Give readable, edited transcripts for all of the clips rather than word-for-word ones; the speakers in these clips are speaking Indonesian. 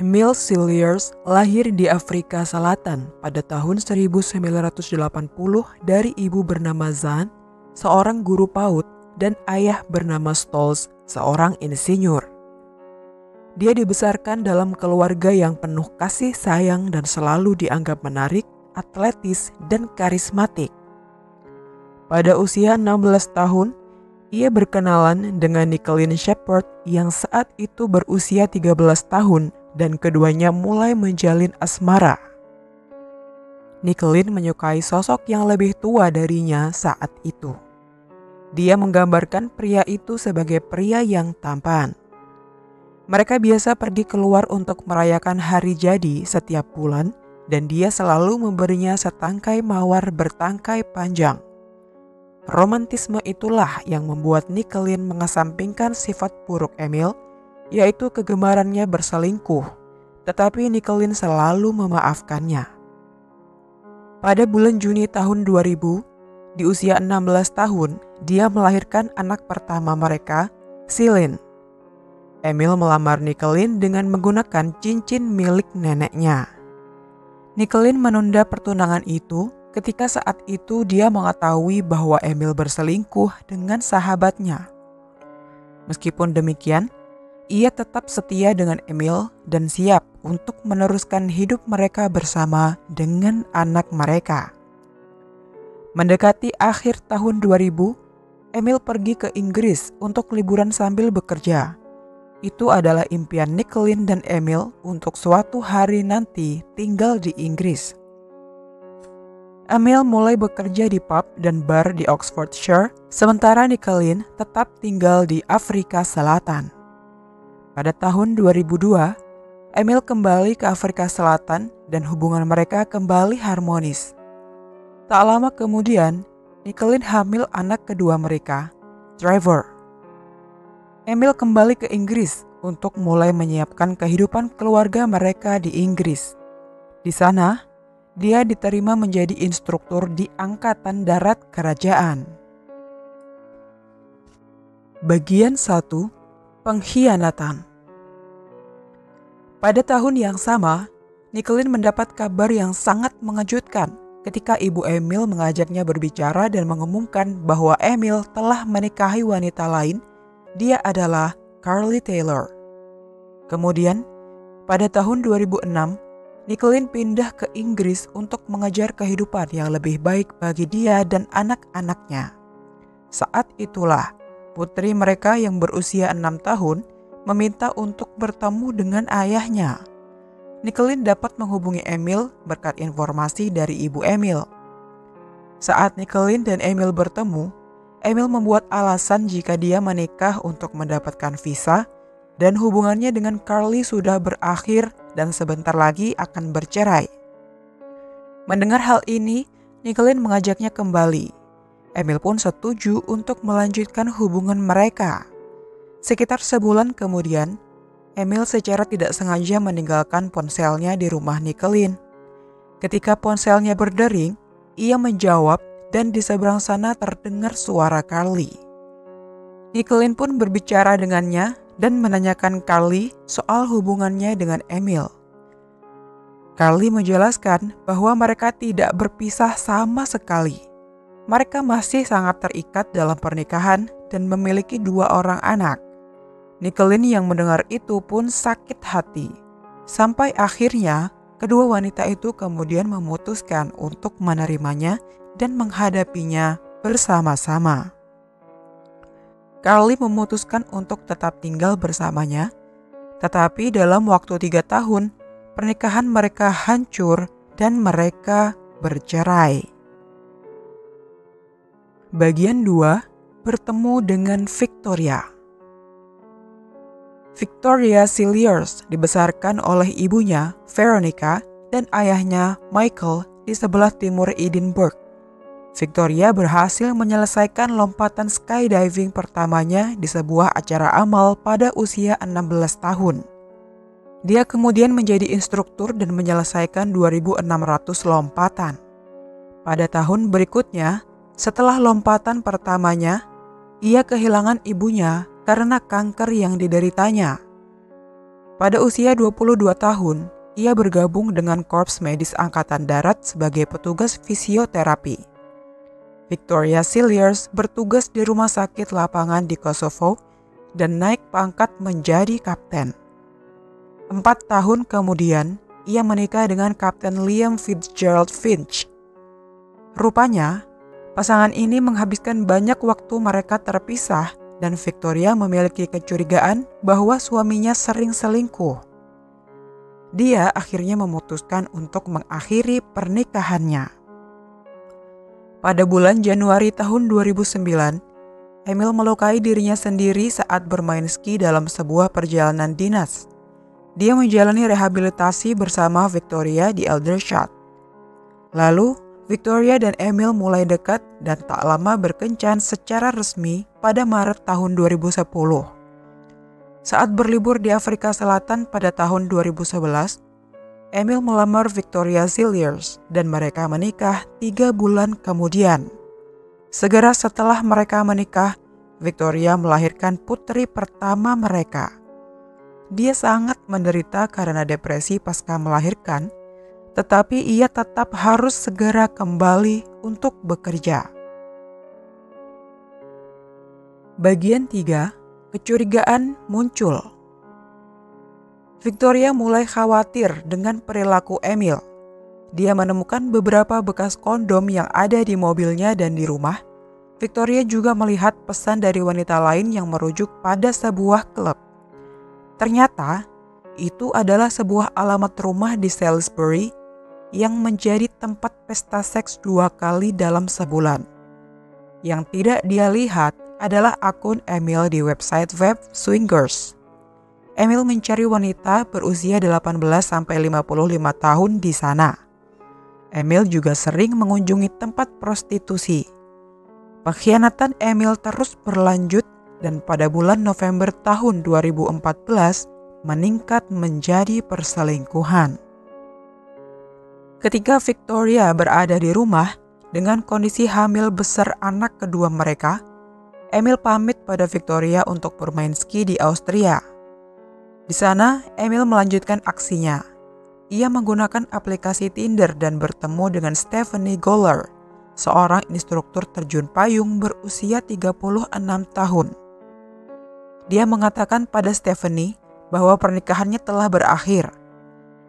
Emile Cilliers lahir di Afrika Selatan pada tahun 1980 dari ibu bernama Zan, seorang guru PAUD, dan ayah bernama Stolz, seorang insinyur. Dia dibesarkan dalam keluarga yang penuh kasih sayang dan selalu dianggap menarik, atletis, dan karismatik. Pada usia 16 tahun, ia berkenalan dengan Nickeline Shepard yang saat itu berusia 13 tahun dan keduanya mulai menjalin asmara. Nickeline menyukai sosok yang lebih tua darinya saat itu. Dia menggambarkan pria itu sebagai pria yang tampan. Mereka biasa pergi keluar untuk merayakan hari jadi setiap bulan dan dia selalu memberinya setangkai mawar bertangkai panjang. Romantisme itulah yang membuat Nickeline mengesampingkan sifat buruk Emile, yaitu kegemarannya berselingkuh, tetapi Nickeline selalu memaafkannya. Pada bulan Juni tahun 2000, di usia 16 tahun, dia melahirkan anak pertama mereka, Celine. Emile melamar Nickeline dengan menggunakan cincin milik neneknya. Nickeline menunda pertunangan itu ketika saat itu dia mengetahui bahwa Emile berselingkuh dengan sahabatnya. Meskipun demikian, ia tetap setia dengan Emile dan siap untuk meneruskan hidup mereka bersama dengan anak mereka. Mendekati akhir tahun 2000, Emile pergi ke Inggris untuk liburan sambil bekerja. Itu adalah impian Nickeline dan Emile untuk suatu hari nanti tinggal di Inggris. Emile mulai bekerja di pub dan bar di Oxfordshire, sementara Nickeline tetap tinggal di Afrika Selatan. Pada tahun 2002, Emile kembali ke Afrika Selatan dan hubungan mereka kembali harmonis. Tak lama kemudian, Nickeline hamil anak kedua mereka, Trevor. Emile kembali ke Inggris untuk mulai menyiapkan kehidupan keluarga mereka di Inggris. Di sana, dia diterima menjadi instruktur di Angkatan Darat Kerajaan. Bagian 1. Pengkhianatan. Pada tahun yang sama, Nickeline mendapat kabar yang sangat mengejutkan ketika ibu Emile mengajaknya berbicara dan mengumumkan bahwa Emile telah menikahi wanita lain. Dia adalah Carly Taylor. Kemudian, pada tahun 2006, Nickeline pindah ke Inggris untuk mengejar kehidupan yang lebih baik bagi dia dan anak-anaknya. Saat itulah, putri mereka yang berusia 6 tahun meminta untuk bertemu dengan ayahnya. Nickeline dapat menghubungi Emile berkat informasi dari ibu Emile. Saat Nickeline dan Emile bertemu, Emile membuat alasan jika dia menikah untuk mendapatkan visa dan hubungannya dengan Carly sudah berakhir dan sebentar lagi akan bercerai. Mendengar hal ini, Nickeline mengajaknya kembali. Emile pun setuju untuk melanjutkan hubungan mereka. Sekitar sebulan kemudian, Emile secara tidak sengaja meninggalkan ponselnya di rumah Nickeline. Ketika ponselnya berdering, ia menjawab dan di seberang sana terdengar suara Carly. Nickeline pun berbicara dengannya dan menanyakan Carly soal hubungannya dengan Emile. Carly menjelaskan bahwa mereka tidak berpisah sama sekali. Mereka masih sangat terikat dalam pernikahan dan memiliki 2 orang anak. Nickeline yang mendengar itu pun sakit hati. Sampai akhirnya, kedua wanita itu kemudian memutuskan untuk menerimanya dan menghadapinya bersama-sama. Carly memutuskan untuk tetap tinggal bersamanya, tetapi dalam waktu 3 tahun, pernikahan mereka hancur dan mereka bercerai. Bagian 2. Bertemu dengan Victoria. Victoria Cilliers dibesarkan oleh ibunya, Veronica, dan ayahnya, Michael, di sebelah timur Edinburgh. Victoria berhasil menyelesaikan lompatan skydiving pertamanya di sebuah acara amal pada usia 16 tahun. Dia kemudian menjadi instruktur dan menyelesaikan 2.600 lompatan. Pada tahun berikutnya, setelah lompatan pertamanya, ia kehilangan ibunya karena kanker yang dideritanya. Pada usia 22 tahun, ia bergabung dengan Korps Medis Angkatan Darat sebagai petugas fisioterapi. Victoria Cilliers bertugas di rumah sakit lapangan di Kosovo dan naik pangkat menjadi kapten. 4 tahun kemudian, ia menikah dengan Kapten Liam Fitzgerald Finch. Rupanya, pasangan ini menghabiskan banyak waktu mereka terpisah dan Victoria memiliki kecurigaan bahwa suaminya sering selingkuh. Dia akhirnya memutuskan untuk mengakhiri pernikahannya. Pada bulan Januari tahun 2009, Emil melukai dirinya sendiri saat bermain ski dalam sebuah perjalanan dinas. Dia menjalani rehabilitasi bersama Victoria di Aldershot. Lalu, Victoria dan Emil mulai dekat dan tak lama berkencan secara resmi pada Maret tahun 2010. Saat berlibur di Afrika Selatan pada tahun 2011, Emil melamar Victoria Cilliers dan mereka menikah 3 bulan kemudian. Segera setelah mereka menikah, Victoria melahirkan putri pertama mereka. Dia sangat menderita karena depresi pasca melahirkan, tetapi ia tetap harus segera kembali untuk bekerja. Bagian 3, kecurigaan muncul. Victoria mulai khawatir dengan perilaku Emil. Dia menemukan beberapa bekas kondom yang ada di mobilnya dan di rumah. Victoria juga melihat pesan dari wanita lain yang merujuk pada sebuah klub. Ternyata, itu adalah sebuah alamat rumah di Salisbury yang menjadi tempat pesta seks 2 kali dalam sebulan. Yang tidak dia lihat adalah akun Emil di website web Swingers. Emil mencari wanita berusia 18-55 tahun di sana. Emil juga sering mengunjungi tempat prostitusi. Pengkhianatan Emil terus berlanjut dan pada bulan November tahun 2014 meningkat menjadi perselingkuhan. Ketika Victoria berada di rumah dengan kondisi hamil besar anak kedua mereka, Emil pamit pada Victoria untuk bermain ski di Austria. Di sana, Emil melanjutkan aksinya. Ia menggunakan aplikasi Tinder dan bertemu dengan Stephanie Goller, seorang instruktur terjun payung berusia 36 tahun. Dia mengatakan pada Stephanie bahwa pernikahannya telah berakhir.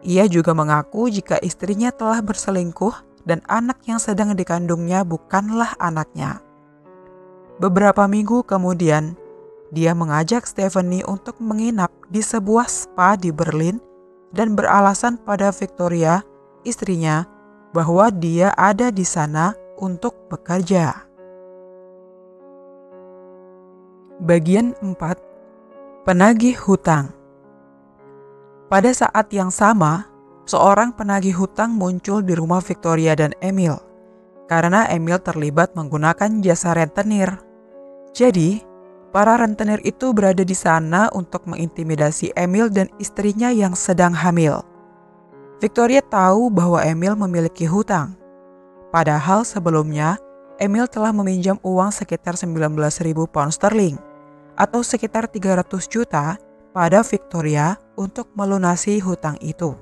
Ia juga mengaku jika istrinya telah berselingkuh dan anak yang sedang dikandungnya bukanlah anaknya. Beberapa minggu kemudian, dia mengajak Stephanie untuk menginap di sebuah spa di Berlin dan beralasan pada Victoria, istrinya, bahwa dia ada di sana untuk bekerja. Bagian 4, penagih hutang. Pada saat yang sama, seorang penagih hutang muncul di rumah Victoria dan Emil karena Emil terlibat menggunakan jasa rentenir. Jadi, para rentenir itu berada di sana untuk mengintimidasi Emil dan istrinya yang sedang hamil. Victoria tahu bahwa Emil memiliki hutang. Padahal sebelumnya, Emil telah meminjam uang sekitar 19.000 pound sterling atau sekitar 300 juta pada Victoria untuk melunasi hutang itu.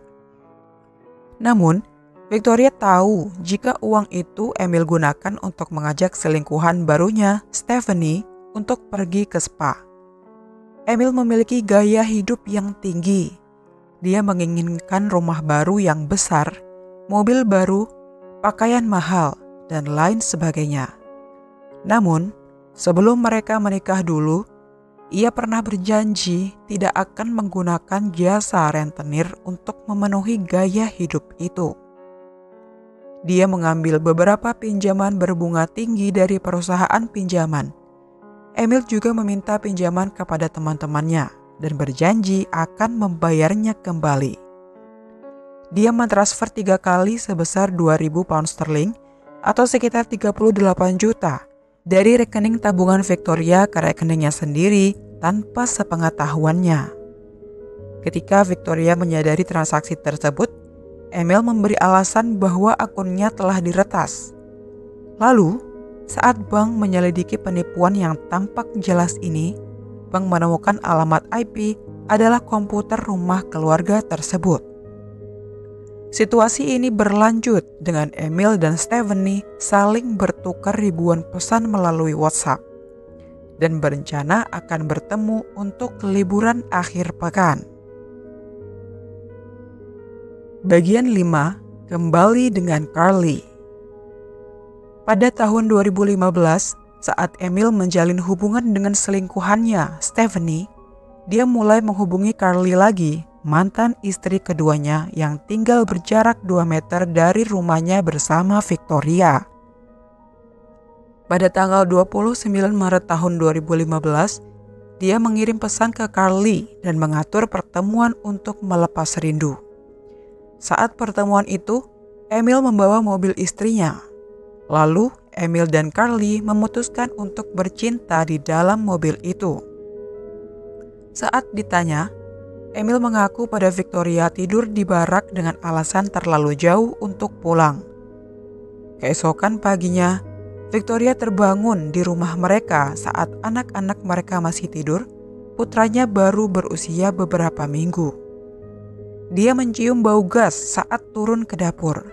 Namun, Victoria tahu jika uang itu Emil gunakan untuk mengajak selingkuhan barunya, Stephanie, untuk pergi ke spa. Emil memiliki gaya hidup yang tinggi. Dia menginginkan rumah baru yang besar, mobil baru, pakaian mahal, dan lain sebagainya. Namun, sebelum mereka menikah dulu, ia pernah berjanji tidak akan menggunakan jasa rentenir untuk memenuhi gaya hidup itu. Dia mengambil beberapa pinjaman berbunga tinggi dari perusahaan pinjaman. Emil juga meminta pinjaman kepada teman-temannya dan berjanji akan membayarnya kembali. Dia mentransfer 3 kali sebesar 2.000 pound sterling atau sekitar 38 juta dari rekening tabungan Victoria ke rekeningnya sendiri tanpa sepengetahuannya. Ketika Victoria menyadari transaksi tersebut, Emil memberi alasan bahwa akunnya telah diretas. Lalu, saat bank menyelidiki penipuan yang tampak jelas ini, bank menemukan alamat IP adalah komputer rumah keluarga tersebut. Situasi ini berlanjut dengan Emil dan Stephanie saling bertukar ribuan pesan melalui WhatsApp dan berencana akan bertemu untuk liburan akhir pekan. Bagian 5, kembali dengan Carly. Pada tahun 2015, saat Emil menjalin hubungan dengan selingkuhannya, Stephanie, dia mulai menghubungi Carly lagi, mantan istri keduanya yang tinggal berjarak 2 meter dari rumahnya bersama Victoria. Pada tanggal 29 Maret tahun 2015, dia mengirim pesan ke Carly dan mengatur pertemuan untuk melepas rindu. Saat pertemuan itu, Emil membawa mobil istrinya. Lalu, Emil dan Carly memutuskan untuk bercinta di dalam mobil itu. Saat ditanya, Emil mengaku pada Victoria tidur di barak dengan alasan terlalu jauh untuk pulang. Keesokan paginya, Victoria terbangun di rumah mereka saat anak-anak mereka masih tidur. Putranya baru berusia beberapa minggu. Dia mencium bau gas saat turun ke dapur.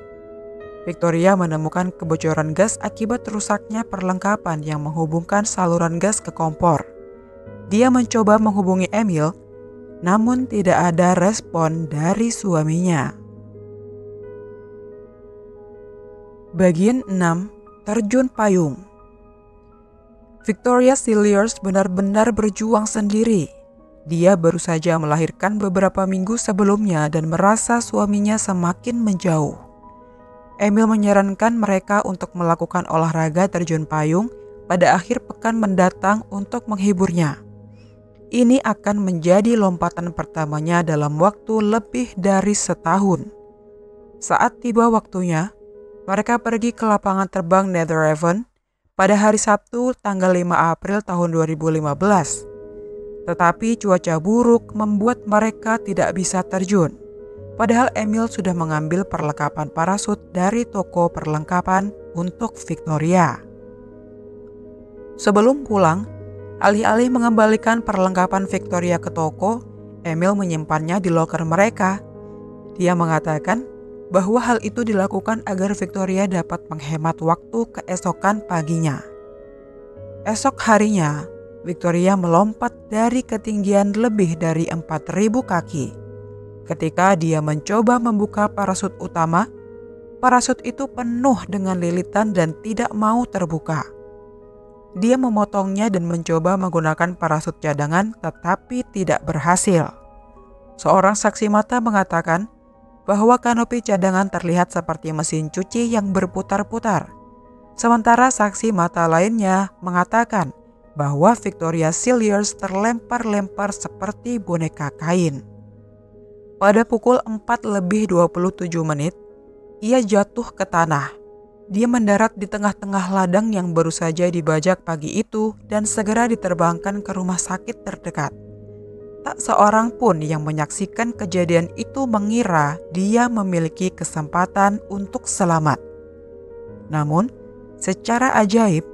Victoria menemukan kebocoran gas akibat rusaknya perlengkapan yang menghubungkan saluran gas ke kompor. Dia mencoba menghubungi Emil, namun tidak ada respon dari suaminya. Bagian 6, terjun payung. Victoria Cilliers benar-benar berjuang sendiri. Dia baru saja melahirkan beberapa minggu sebelumnya dan merasa suaminya semakin menjauh. Emil menyarankan mereka untuk melakukan olahraga terjun payung pada akhir pekan mendatang untuk menghiburnya. Ini akan menjadi lompatan pertamanya dalam waktu lebih dari setahun. Saat tiba waktunya, mereka pergi ke lapangan terbang Netheravon pada hari Sabtu tanggal 5 April tahun 2015. Tetapi cuaca buruk membuat mereka tidak bisa terjun. Padahal Emil sudah mengambil perlengkapan parasut dari toko perlengkapan untuk Victoria. Sebelum pulang, alih-alih mengembalikan perlengkapan Victoria ke toko, Emil menyimpannya di loker mereka. Dia mengatakan bahwa hal itu dilakukan agar Victoria dapat menghemat waktu keesokan paginya. Esok harinya, Victoria melompat dari ketinggian lebih dari 4.000 kaki. Ketika dia mencoba membuka parasut utama, parasut itu penuh dengan lilitan dan tidak mau terbuka. Dia memotongnya dan mencoba menggunakan parasut cadangan tetapi tidak berhasil. Seorang saksi mata mengatakan bahwa kanopi cadangan terlihat seperti mesin cuci yang berputar-putar. Sementara saksi mata lainnya mengatakan bahwa Victoria Cilliers terlempar-lempar seperti boneka kain. Pada pukul 4:27, ia jatuh ke tanah. Dia mendarat di tengah-tengah ladang yang baru saja dibajak pagi itu dan segera diterbangkan ke rumah sakit terdekat. Tak seorang pun yang menyaksikan kejadian itu mengira dia memiliki kesempatan untuk selamat. Namun, secara ajaib,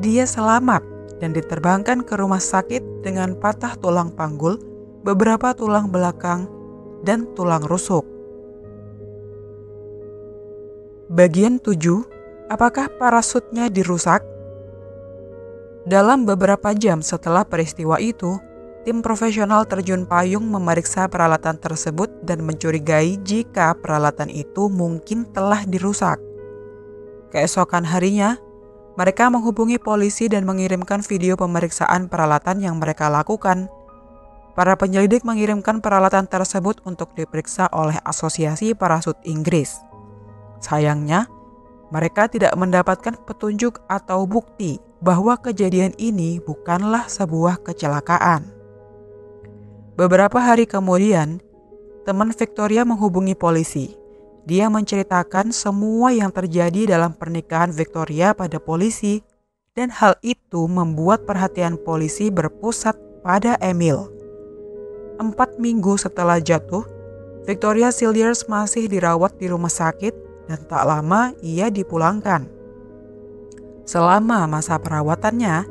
dia selamat dan diterbangkan ke rumah sakit dengan patah tulang panggul, beberapa tulang belakang, dan tulang rusuk. Bagian 7, apakah parasutnya dirusak? Dalam beberapa jam setelah peristiwa itu, tim profesional terjun payung memeriksa peralatan tersebut dan mencurigai jika peralatan itu mungkin telah dirusak. Keesokan harinya, mereka menghubungi polisi dan mengirimkan video pemeriksaan peralatan yang mereka lakukan. Para penyelidik mengirimkan peralatan tersebut untuk diperiksa oleh Asosiasi Parasut Inggris. Sayangnya, mereka tidak mendapatkan petunjuk atau bukti bahwa kejadian ini bukanlah sebuah kecelakaan. Beberapa hari kemudian, teman Victoria menghubungi polisi. Dia menceritakan semua yang terjadi dalam pernikahan Victoria pada polisi, dan hal itu membuat perhatian polisi berpusat pada Emil. 4 minggu setelah jatuh, Victoria Cilliers masih dirawat di rumah sakit dan tak lama ia dipulangkan. Selama masa perawatannya,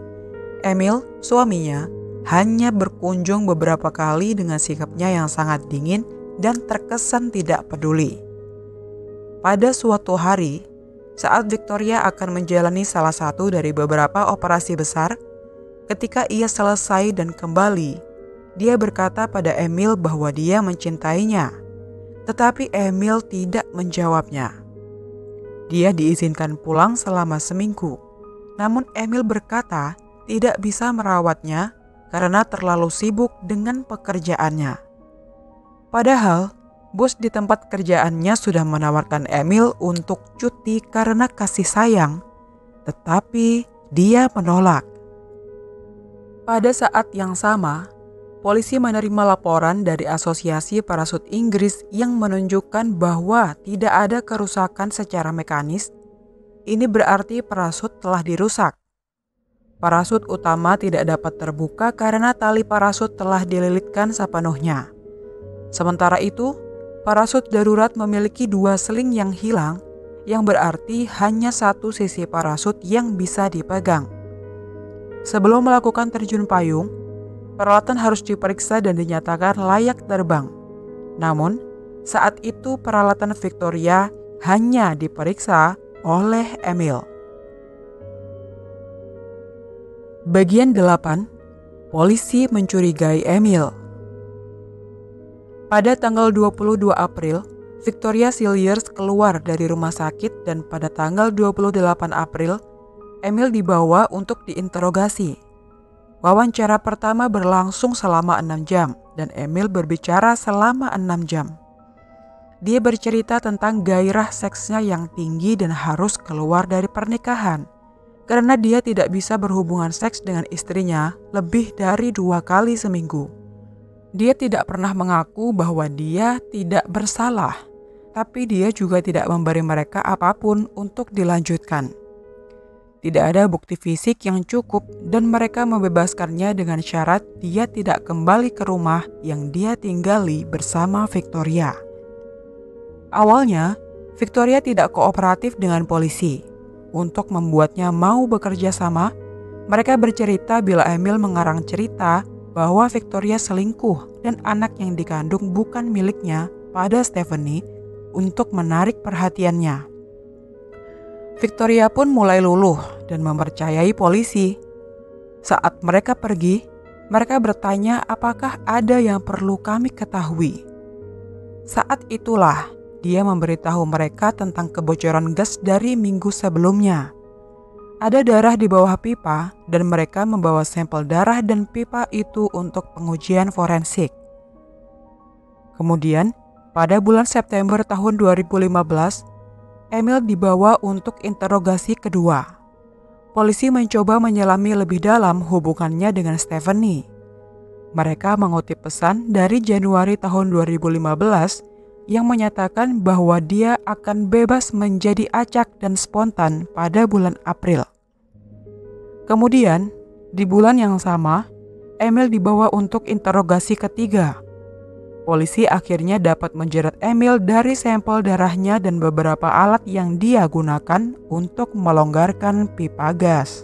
Emil, suaminya, hanya berkunjung beberapa kali dengan sikapnya yang sangat dingin dan terkesan tidak peduli. Pada suatu hari, saat Victoria akan menjalani salah satu dari beberapa operasi besar, ketika ia selesai dan kembali, dia berkata pada Emil bahwa dia mencintainya, tetapi Emil tidak menjawabnya. Dia diizinkan pulang selama seminggu, namun Emil berkata tidak bisa merawatnya karena terlalu sibuk dengan pekerjaannya. Padahal, bos di tempat kerjaannya sudah menawarkan Emil untuk cuti karena kasih sayang, tetapi dia menolak. Pada saat yang sama, polisi menerima laporan dari Asosiasi Parasut Inggris yang menunjukkan bahwa tidak ada kerusakan secara mekanis. Ini berarti parasut telah dirusak. Parasut utama tidak dapat terbuka karena tali parasut telah dililitkan sepenuhnya. Sementara itu, parasut darurat memiliki 2 seling yang hilang, yang berarti hanya satu sisi parasut yang bisa dipegang. Sebelum melakukan terjun payung, peralatan harus diperiksa dan dinyatakan layak terbang. Namun, saat itu peralatan Victoria hanya diperiksa oleh Emil. Bagian 8. Polisi mencurigai Emil. Pada tanggal 22 April, Victoria Cilliers keluar dari rumah sakit dan pada tanggal 28 April, Emil dibawa untuk diinterogasi. Wawancara pertama berlangsung selama 6 jam dan Emil berbicara selama 6 jam. Dia bercerita tentang gairah seksnya yang tinggi dan harus keluar dari pernikahan karena dia tidak bisa berhubungan seks dengan istrinya lebih dari 2 kali seminggu. Dia tidak pernah mengaku bahwa dia tidak bersalah, tapi dia juga tidak memberi mereka apapun untuk dilanjutkan. Tidak ada bukti fisik yang cukup dan mereka membebaskannya dengan syarat dia tidak kembali ke rumah yang dia tinggali bersama Victoria. Awalnya, Victoria tidak kooperatif dengan polisi. Untuk membuatnya mau bekerja sama, mereka bercerita bila Emil mengarang cerita bahwa Victoria selingkuh dan anak yang dikandung bukan miliknya pada Stephanie untuk menarik perhatiannya. Victoria pun mulai luluh dan mempercayai polisi. Saat mereka pergi, mereka bertanya apakah ada yang perlu kami ketahui. Saat itulah dia memberitahu mereka tentang kebocoran gas dari minggu sebelumnya. Ada darah di bawah pipa dan mereka membawa sampel darah dan pipa itu untuk pengujian forensik. Kemudian, pada bulan September tahun 2015, Emil dibawa untuk interogasi kedua. Polisi mencoba menyelami lebih dalam hubungannya dengan Stephanie. Mereka mengutip pesan dari Januari tahun 2015 yang menyatakan bahwa dia akan bebas menjadi acak dan spontan pada bulan April. Kemudian, di bulan yang sama, Emil dibawa untuk interogasi ketiga. Polisi akhirnya dapat menjerat Emil dari sampel darahnya dan beberapa alat yang dia gunakan untuk melonggarkan pipa gas.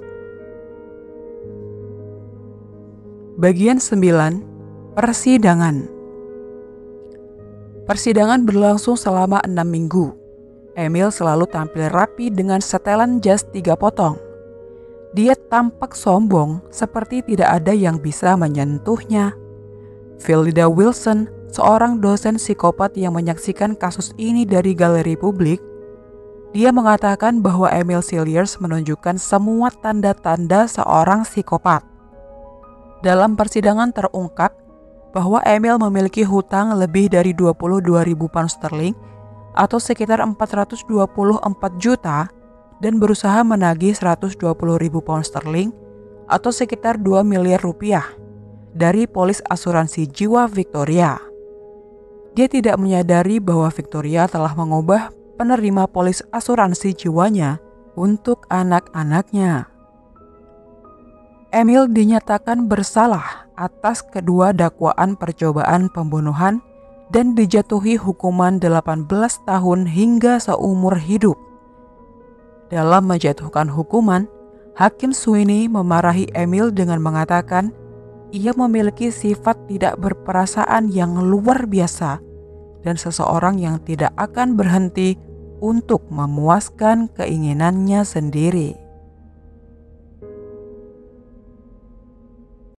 Bagian 9. Persidangan. Persidangan berlangsung selama 6 minggu. Emil selalu tampil rapi dengan setelan jas 3 potong. Dia tampak sombong seperti tidak ada yang bisa menyentuhnya. Phillida Wilson, seorang dosen psikopat yang menyaksikan kasus ini dari galeri publik, dia mengatakan bahwa Emil Cilliers menunjukkan semua tanda-tanda seorang psikopat. Dalam persidangan terungkap bahwa Emil memiliki hutang lebih dari 22.000 pound sterling atau sekitar 424 juta dan berusaha menagih 120.000 pound sterling atau sekitar 2 miliar rupiah dari polis asuransi jiwa Victoria. Dia tidak menyadari bahwa Victoria telah mengubah penerima polis asuransi jiwanya untuk anak-anaknya. Emil dinyatakan bersalah atas kedua dakwaan percobaan pembunuhan dan dijatuhi hukuman 18 tahun hingga seumur hidup. Dalam menjatuhkan hukuman, Hakim Sweeney memarahi Emil dengan mengatakan Ia memiliki sifat tidak berperasaan yang luar biasa dan seseorang yang tidak akan berhenti untuk memuaskan keinginannya sendiri.